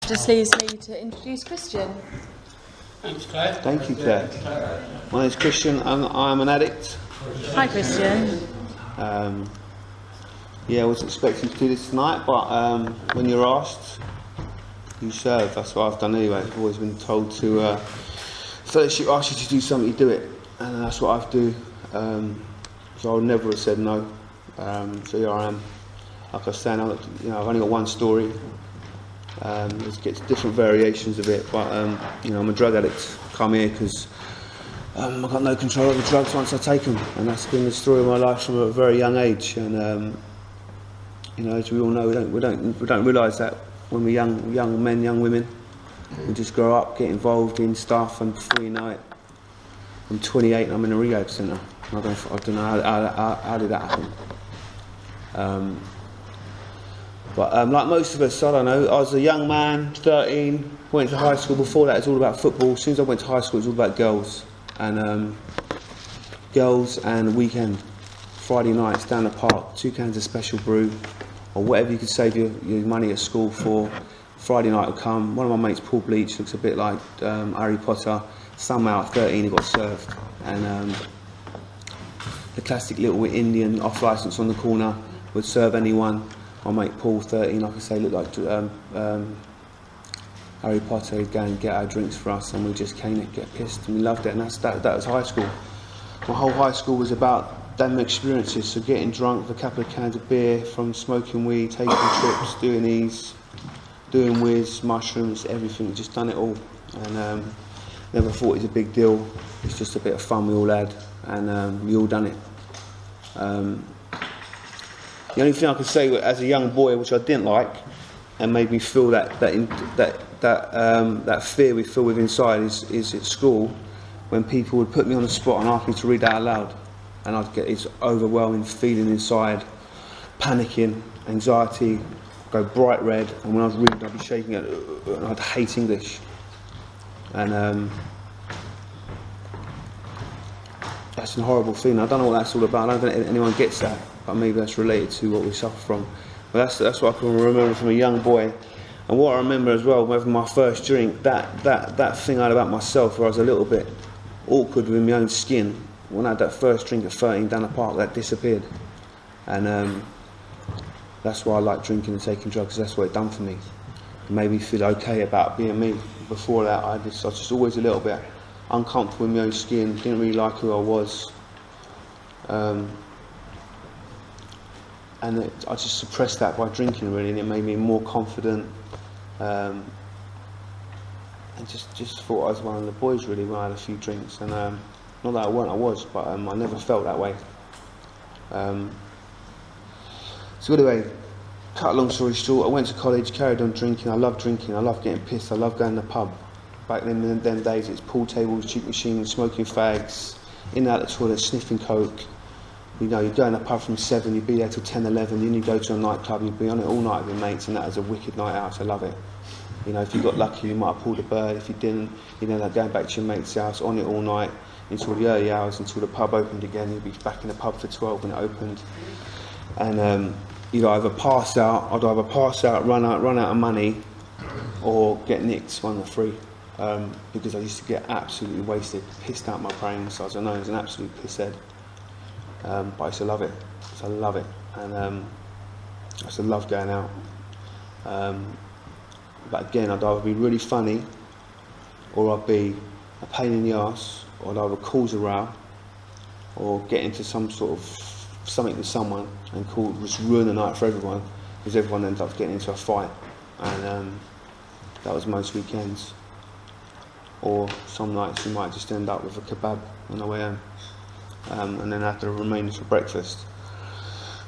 Just leaves me to introduce Christian. Thanks, Claire. Thank you, Claire. My name's Christian and I'm an addict. Hi, Christian. Yeah, I wasn't expecting to do this tonight, but when you're asked, you serve. That's what I've done anyway. I've always been told to, fellowship asks you to do something, you do it. And that's what I do. So I would never have said no. So here I am. Like I was saying, I've only got one story. It gets different variations of it, but I'm a drug addict. Come here because I've got no control over drugs once I take them, and that's been the story of my life from a very young age. And as we all know, we don't realise that when we're young men, young women, we just grow up, get involved in stuff, and before you know it, I'm 28 and I'm in a rehab centre. I don't know how did that happen. But like most of us, I don't know, I was a young man, 13, went to high school. Before that, it was all about football. As soon as I went to high school, it was all about girls. And weekend, Friday nights down the park, 2 cans of special brew, or whatever you could save your money at school for. Friday night would come, one of my mates, Paul Bleach, looks a bit like Harry Potter. Somehow at 13 he got served. And the classic little Indian off-licence on the corner would serve anyone. My mate Paul, 13, like I say, looked like Harry Potter. He'd go and get our drinks for us, and we just came and get pissed, and we loved it. And that was high school. My whole high school was about them experiences, so getting drunk with a couple of cans of beer, from smoking weed, taking trips, doing these, doing whiz, mushrooms, everything, just done it all. And never thought it was a big deal. It's just a bit of fun we all had, and we all done it. The only thing I could say as a young boy, which I didn't like, and made me feel that fear we feel with inside, is at school, when people would put me on the spot and ask me to read out loud, and I'd get this overwhelming feeling inside, panicking, anxiety, go bright red, and when I was reading, I'd be shaking it, and I'd hate English. And that's a horrible feeling. I don't know what that's all about. I don't think anyone gets that. But maybe that's related to what we suffer from. But that's what I can remember from a young boy. And what I remember as well, with my first drink, that thing I had about myself, where I was a little bit awkward with my own skin, when I had that first drink at 13 down the park, that disappeared. And that's why I like drinking and taking drugs, that's what it done for me. It made me feel okay about being me. Before that, I was just always a little bit uncomfortable with my own skin, didn't really like who I was. And I just suppressed that by drinking, really, and it made me more confident. And just thought I was one of the boys, really, when I had a few drinks. And not that I weren't, I was, but I never felt that way. So anyway, cut a long story short, I went to college, carried on drinking. I love drinking, I love getting pissed, I love going to the pub. Back then, in them days, it's pool tables, cheap machines, smoking fags, in and out the toilet, sniffing coke. You'd go in the pub from 7, you'd be there till 10, 11, then you'd go to a nightclub, you'd be on it all night with your mates, and that was a wicked night out, so I love it. If you got lucky, you might have pulled a bird. If you didn't, like going back to your mate's house, on it all night, until the early hours, until the pub opened again. You'd be back in the pub for 12 when it opened. And you'd either pass out, run out of money, or get nicked, one of the three. Because I used to get absolutely wasted, pissed out my brains, so I was known as an absolute pisshead. But I used to love it. So I love it, and I used to love going out. But again, I'd either be really funny, or I'd be a pain in the arse, or I'd either cause a row, or get into some sort of something with someone and just ruin the night for everyone, because everyone ends up getting into a fight. And that was most weekends. Or some nights you might just end up with a kebab on the way home. And then have to remain for breakfast.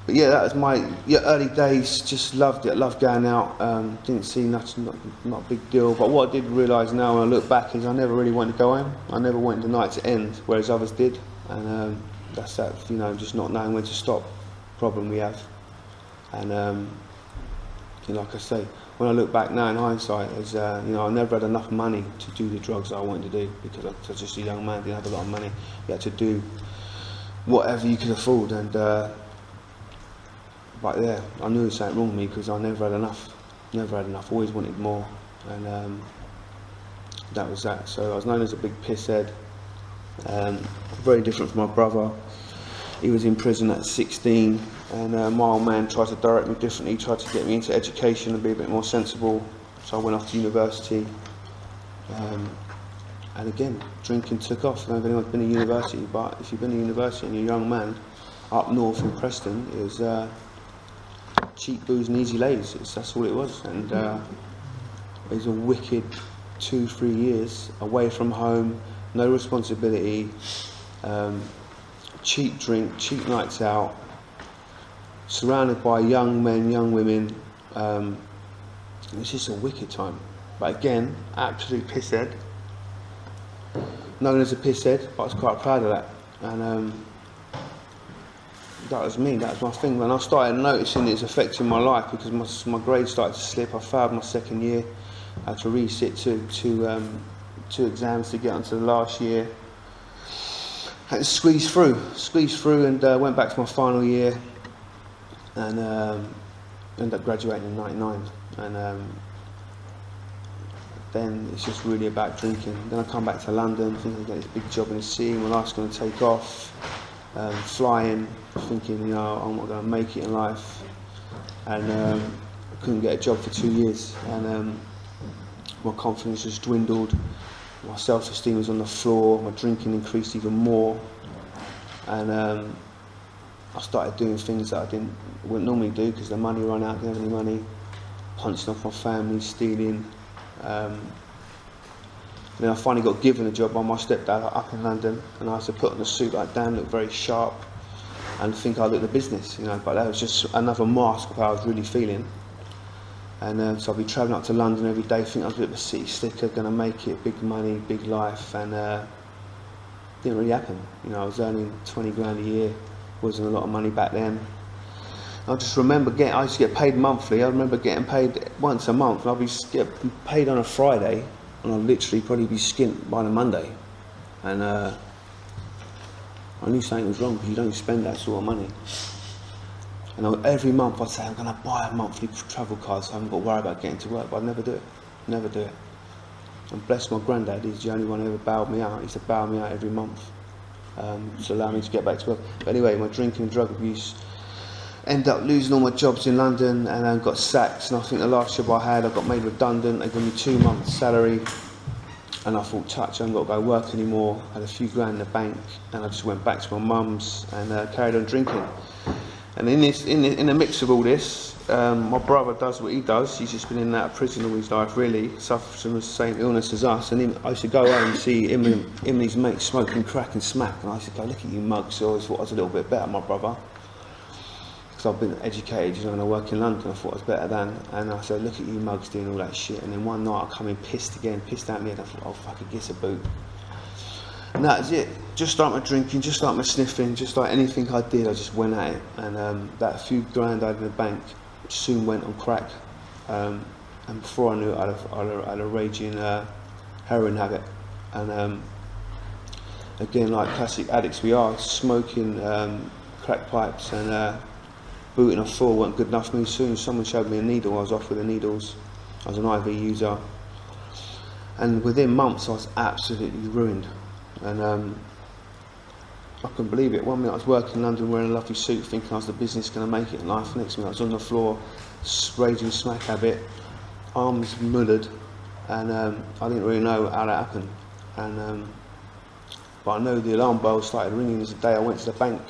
But yeah, that was my early days. Just loved it. Loved going out. Didn't see nothing, not a big deal. But what I did realise now when I look back is I never really wanted to go home. I never wanted the night to end, whereas others did. And that's that. Just not knowing when to stop problem we have. And like I say, when I look back now in hindsight, I never had enough money to do the drugs that I wanted to do, because I was just a young man, didn't have a lot of money. You had to do whatever you could afford, and but yeah, I knew it was something wrong with me, because I never had enough, always wanted more. and that was that. So I was known as a big pisshead, very different from my brother. He was in prison at 16, and my old man tried to direct me differently. He tried to get me into education and be a bit more sensible. So I went off to university, and again, drinking took off. I don't know if anyone's been to university, but if you've been to university and you're a young man, up north in Preston, it was cheap booze and easy lays. That's all it was, and it was a wicked 2-3 years away from home, no responsibility, cheap drink, cheap nights out, surrounded by young men, young women. It was just a wicked time. But again, absolute pisshead. Known as a pisshead, but I was quite proud of that. And that was me, that was my thing. When I started noticing it's affecting my life because my grades started to slip. I failed my second year. I had to resit two exams to get onto the last year. I had to squeeze through and went back to my final year and ended up graduating in 99. And then it's just really about drinking. Then I come back to London, thinking I get this big job in the city, my life's going to take off, flying, thinking, I'm not going to make it in life. And I couldn't get a job for 2 years. And my confidence just dwindled. My self-esteem was on the floor. My drinking increased even more. And I started doing things that I wouldn't normally do because the money ran out, I didn't have any money. Punching off my family, stealing. Then I finally got given a job by my stepdad up in London, and I had to put on a suit like Dan, look very sharp, and think I looked the business, but that was just another mask of how I was really feeling. And so I'd be travelling up to London every day, thinking I was a bit of a city slicker, going to make it, big money, big life, and it didn't really happen. I was earning 20 grand a year, wasn't a lot of money back then. I just remember I used to get paid monthly. I remember getting paid once a month, and I'd be getting paid on a Friday, and I'd literally probably be skint by the Monday. And I knew something was wrong because you don't spend that sort of money. And every month I'd say, I'm going to buy a monthly travel card so I haven't got to worry about getting to work, but I'd never do it. Never do it. And bless my granddad, he's the only one who ever bailed me out. He used to bail me out every month to allow me to get back to work. But anyway, my drinking and drug abuse, ended up losing all my jobs in London and got sacked. And I think the last job I had, I got made redundant. They gave me 2 months' salary, and I thought, touch, I haven't got to go work anymore. I had a few grand in the bank, and I just went back to my mum's and carried on drinking. And in the mix of all this, my brother does what he does. He's just been in and out of prison all his life, really, suffers from the same illness as us. And I used to go home and see him and his mates smoking crack and smack, and I used to go, look at you mugs. So I always thought I was a little bit better, my brother. Because I've been educated, and I work in London, I thought I was better than. And I said, look at you mugs doing all that shit. And then one night I come in pissed out me, and I thought, oh fuck, it gets a boot. And that was it. Just start my drinking, just start my sniffing, just like anything I did, I just went at it. And that few grand I had in the bank soon went on crack. And before I knew it, I had a raging heroin habit. And again, like classic addicts we are, smoking crack pipes and booting off full wasn't good enough for me. Soon someone showed me a needle, I was off with the needles. I was an IV user. And within months I was absolutely ruined. And I couldn't believe it. One minute I was working in London wearing a lovely suit, thinking I was the business going to make it in life. Next minute I was on the floor, raging smack habit, arms mullered, and I didn't really know how that happened. And but I know the alarm bell started ringing as the day I went to the bank,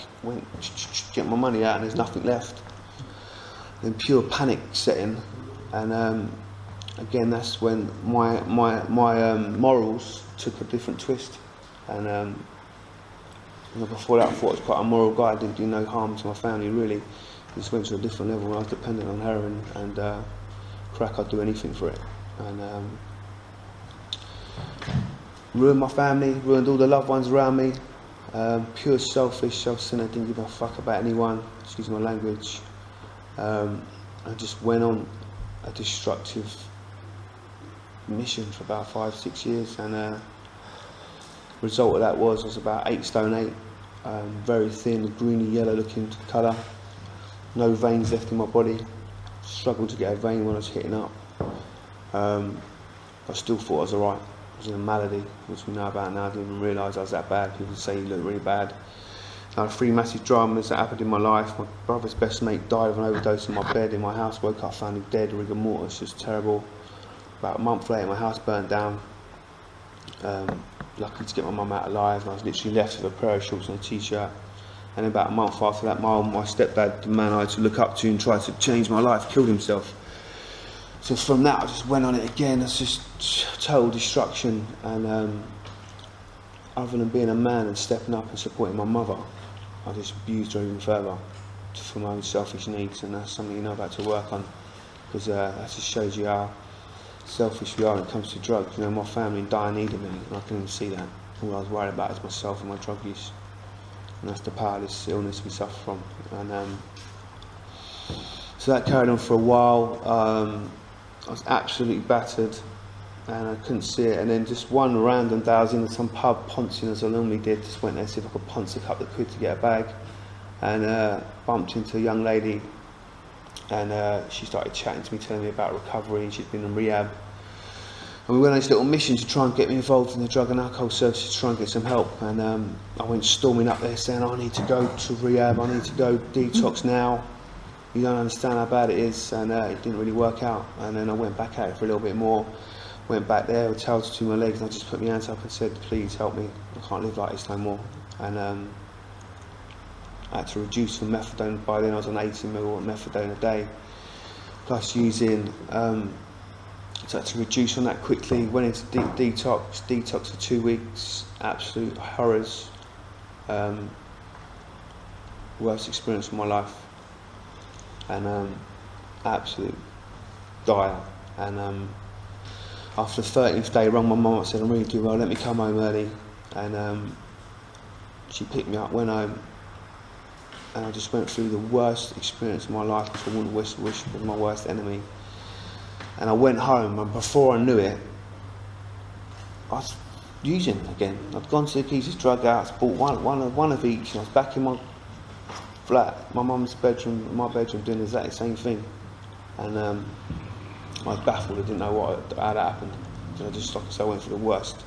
get my money out, and there's nothing left. Then pure panic set in, and again that's when my morals took a different twist. And before that I thought I was quite a moral guy. I didn't do no harm to my family really. Just went to a different level when I was dependent on heroin and crack. I'd do anything for it. And ruined my family, ruined all the loved ones around me. Pure selfish, self-centered, didn't give a fuck about anyone, excuse my language. I just went on a destructive mission for about 5-6 years, and result of that was I was about 8 stone 8, very thin, greeny yellow looking colour, no veins left in my body, struggled to get a vein when I was hitting up. I still thought I was alright. I was in a malady, which we know about now. I didn't even realise I was that bad. People say you look really bad. I had 3 massive dramas that happened in my life. My brother's best mate died of an overdose in my bed in my house. Woke up, found him dead, rigor mortis, just terrible. About a month later, my house burnt down. Lucky to get my mum out alive, and I was literally left with a pair of shorts and a t-shirt. And about a month after that, my stepdad, the man I had to look up to and try to change my life, killed himself. So from that, I just went on it again. It's just total destruction. And other than being a man and stepping up and supporting my mother, I just abused her even further for my own selfish needs. And that's something about to work on, because that just shows you how selfish we are when it comes to drugs. My family in dire need of me, and I couldn't even see that. All I was worried about is myself and my drug use. And that's the part of this illness we suffer from. And so that carried on for a while. I was absolutely battered, and I couldn't see it. And then just one random day, I was in some pub poncing as I normally did. Just went there to see if I could ponce a couple of quid to get a bag, and bumped into a young lady, and she started chatting to me, telling me about recovery, and she'd been in rehab. And we went on this little mission to try and get me involved in the drug and alcohol services to try and get some help. And I went storming up there saying, I need to go to rehab, I need to go detox now. You don't understand how bad it is. And it didn't really work out. And then I went back at it for a little bit more. Went back there with towels between my legs, and I just put my hands up and said, please help me. I can't live like this no more. And I had to reduce from methadone. By then I was on 80 ml methadone a day, plus using. So I had to reduce on that quickly. Went into detox for 2 weeks. Absolute horrors. Worst experience of my life. And absolute dire. And after the 13th day, I rang my mum. I said, I'm really doing well, let me come home early. And she picked me up, went home, and I just went through the worst experience of my life, which I wouldn't wish was my worst enemy. And I went home, and before I knew it, I was using again. I'd gone to the Keys' drug house, bought one of each, and I was back in my flat, my mum's bedroom, my bedroom, doing the exact same thing. And I was baffled. I didn't know how that happened. And I just, like I said, I went through the worst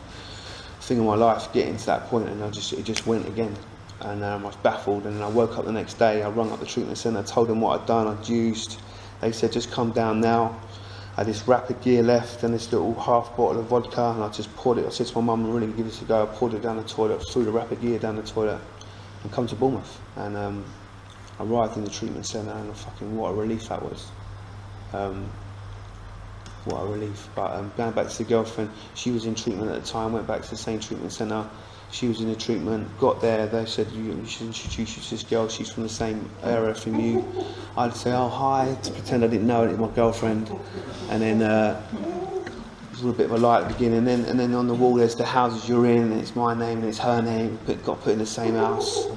thing in my life, getting to that point, and it just went again. And I was baffled. And then I woke up the next day. I rung up the treatment centre, told them what I'd done. I'd used. They said, just come down now. I had this rapid gear left and this little half bottle of vodka, and I just poured it. I said to my mum, I'm really give this a go. I poured it down the toilet, threw the rapid gear down the toilet, and come to Bournemouth. And I arrived in the treatment centre, and what a relief that was. What a relief. But going back to the girlfriend, she was in treatment at the time, went back to the same treatment centre. She was in the treatment, got there, they said, you should introduce you to this girl, she's from the same area from you. I'd say, oh hi, to pretend I didn't know it was my girlfriend. And then it was a bit of a lie at the beginning, and then on the wall there's the houses you're in, and it's my name and it's her name, got put in the same house.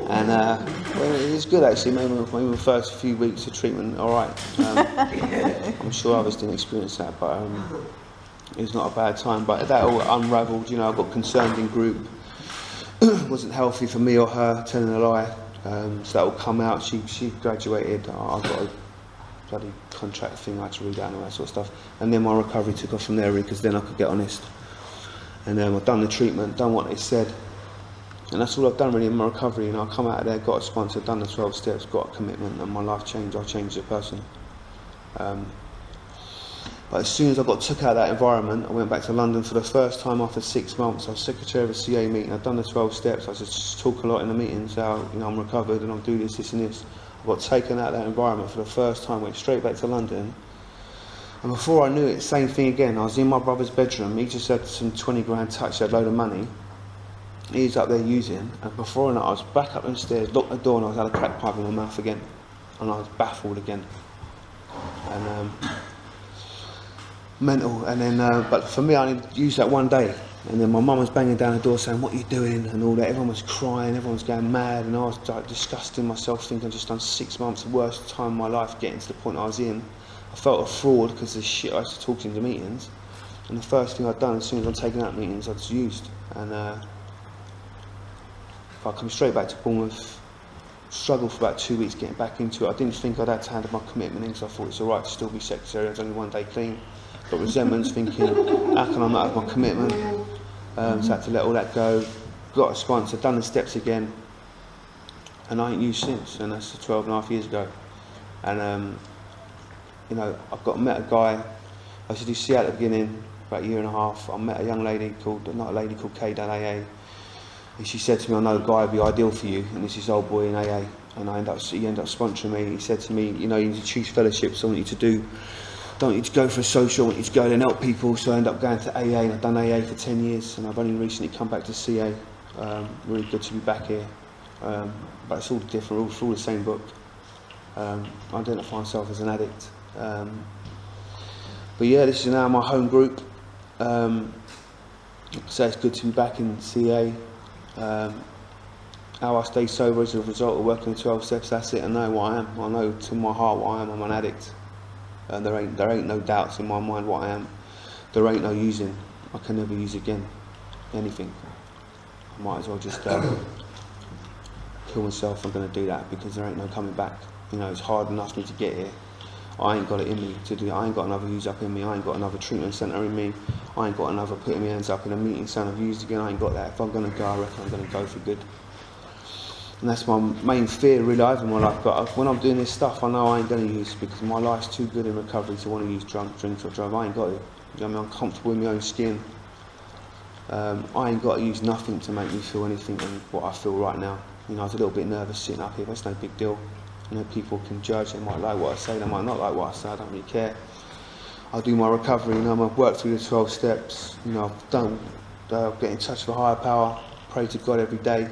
And well, it was good actually, maybe the first few weeks of treatment, alright. I'm sure others didn't experience that, but it was not a bad time. But that all unravelled, I got concerned in group. It wasn't healthy for me or her, telling a lie. So that will come out. She graduated. I got a bloody contract thing I had to read out and all that sort of stuff. And then my recovery took off from there, because then I could get honest. And I've done the treatment, done what they said. And that's all I've done really in my recovery. I come out of there, got a sponsor, done the 12 steps, got a commitment, and my life changed. I changed as a person. But as soon as I got took out of that environment, I went back to London for the first time after 6 months. I was secretary of a CA meeting. I'd done the 12 steps. I just talk a lot in the meetings how I'm recovered and I'll do this and this. I got taken out of that environment for the first time, went straight back to London. And before I knew it, same thing again. I was in my brother's bedroom. He just had some 20 grand touch, had a load of money. He was up there using. And before I knew it, I was back up them stairs, locked the door, and I was had a crack pipe in my mouth again. And I was baffled again. And mental. And then, but for me, I only used that one day. And then my mum was banging down the door saying, what are you doing? And all that. Everyone was crying, everyone was going mad. And I was like, disgusting myself, thinking I'd just done 6 months, the worst time of my life, getting to the point I was in. I felt a fraud because of the shit I used to talk in the meetings. And the first thing I'd done, as soon as I'd taken out meetings, I'd just used. And if I come straight back to Bournemouth, struggled for about 2 weeks getting back into it. I didn't think I'd had to handle my commitment in, because I thought it's alright to still be secretary. I was only 1 day clean. got resentments, thinking, how can I not have my commitment? So I had to let all that go. Got a sponsor, done the steps again, and I ain't used since, and that's 12 and a half years ago. And you know, met a guy. I used to do CA at the beginning, about a year and a half. I met a young lady called Kay down AA, and she said to me, I know a guy would be ideal for you, and this is old boy in AA. And he ended up sponsoring me. He said to me, you know, you need to choose fellowships. I want you to do, don't want you to go for a social, I want you to go and help people. So I ended up going to AA, and I've done AA for 10 years, and I've only recently come back to CA. Really good to be back here. But it's all different, it's all the same book. I identify myself as an addict. But yeah, this is now my home group. So it's good to be back in CA. How I stay sober as a result of working 12 steps, that's it. I know what I am. I know to my heart what I am. I'm an addict. There ain't no doubts in my mind what I am. There ain't no using. I can never use again. Anything. I might as well just kill myself. I'm going to do that because there ain't no coming back. You know, it's hard enough for me to get here. I ain't got it in me to do it. I ain't got another use up in me. I ain't got another treatment centre in me. I ain't got another putting my hands up in a meeting saying I've used again. I ain't got that. If I'm going to go, I reckon I'm going to go for good. And that's my main fear really over my life. But when I'm doing this stuff, I know I ain't going to use because my life's too good in recovery to want to use drinks or drugs. I ain't got it. You know what I mean? I'm comfortable in my own skin. I ain't got to use nothing to make me feel anything than what I feel right now. You know, I was a little bit nervous sitting up here, but it's no big deal. You know, people can judge, they might like what I say, they might not like what I say, I don't really care. I'll do my recovery, you know, I've worked through the 12 steps, you know, I've done, get in touch with a higher power, pray to God every day.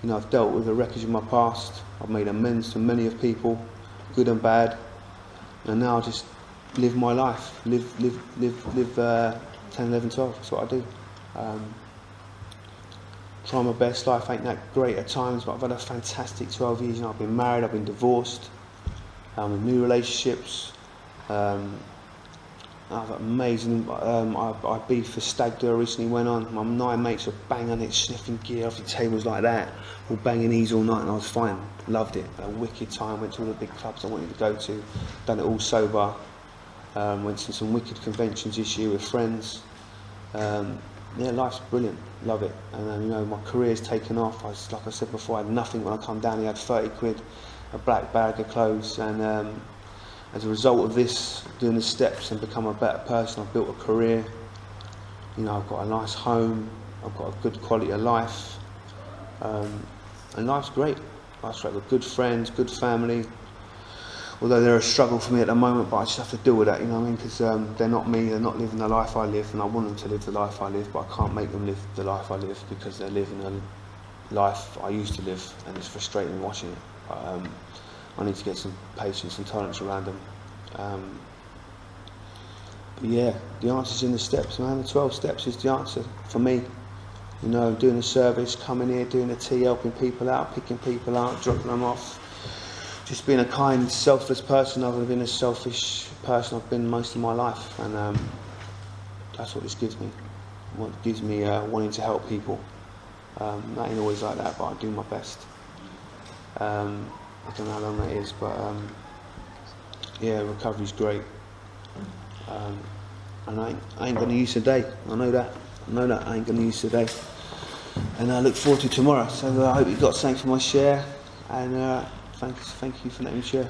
You know, I've dealt with the wreckage of my past, I've made amends to many of people, good and bad, and now I just live my life, live 10, 11, 12, that's what I do. Try my best. Life ain't that great at times, but I've had a fantastic 12 years. You know, I've been married, I've been divorced, with new relationships. I've got amazing. I beefed for Stag Do I recently went on. My 9 mates were banging it, sniffing gear off the tables like that, all banging these all night, and I was fine. Loved it. A wicked time. Went to all the big clubs I wanted to go to. Done it all sober. Went to some wicked conventions this year with friends. Yeah, life's brilliant, love it, and you know, my career's taken off. Like I said before, I had nothing when I come down here. I had 30 quid, a black bag of clothes, and as a result of this, doing the steps and become a better person, I've built a career. You know, I've got a nice home, I've got a good quality of life, and life's great. Life's great with good friends, good family. Although they're a struggle for me at the moment, but I just have to deal with that, you know what I mean? Because they're not me, they're not living the life I live, and I want them to live the life I live, but I can't make them live the life I live because they're living a life I used to live, and it's frustrating watching it. I need to get some patience and tolerance around them. But yeah, the answer's in the steps, man. The 12 steps is the answer for me. You know, doing the service, coming here, doing the tea, helping people out, picking people out, dropping them off. Just being a kind, selfless person other than being a selfish person I've been most of my life, and that's what this gives me. What gives me wanting to help people. That ain't always like that, but I do my best. I don't know how long that is, but yeah, recovery's great. And I ain't going to use today. I know that. I ain't going to use today. And I look forward to tomorrow. So I hope you got something for my share, and thank you for letting me share.